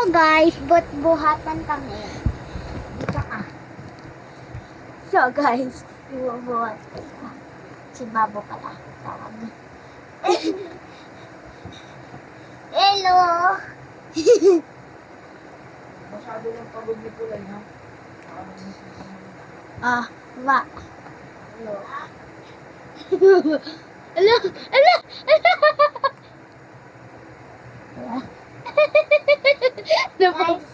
So guys, buhatan kami. Dito ka. So guys, buhatan ka. Si Babo pala. Tawag. Hello! Masyado lang pagod ni Kulay, ha? Wa. Hello. Hello! Hello! Guys,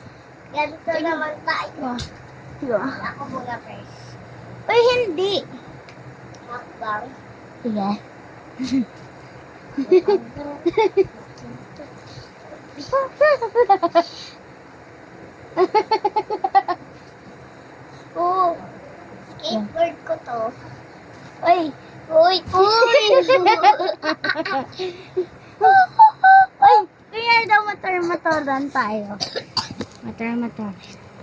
ganito naman tayo. Ako muna first. Uy, hindi. Hakbang. Sige. Oh, skateboard ko to. Uy! Uy! Uy! Uy! Kaya daw motor-motoran tayo. Motor-motor.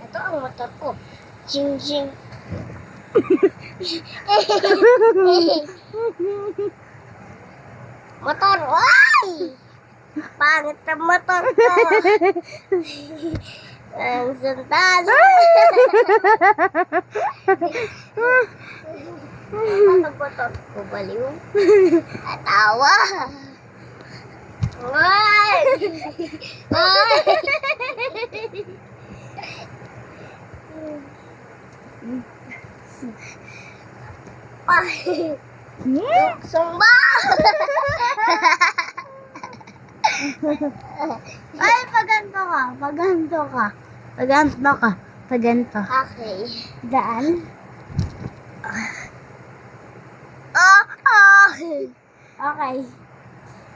Ito ang motor ko. Ching ching. Motor! Ay! Pangit ang motor ko. Ang sundalo. Ang motor ko baliw. Atawa. Ay! Ay! Ay! Sumba! Ay, paganto ka. Paganto ka. Paganto ka. Paganto. Okay. Daan. Okay.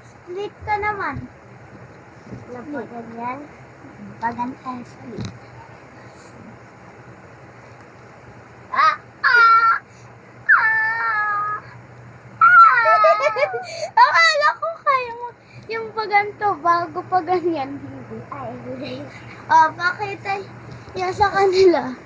Split ka naman. Ganyan. Paganto. Split. Akala ko kaya mo yung paganto bago pa ganyan. Hindi. Ay, hindi. Pakita yung sa kanila.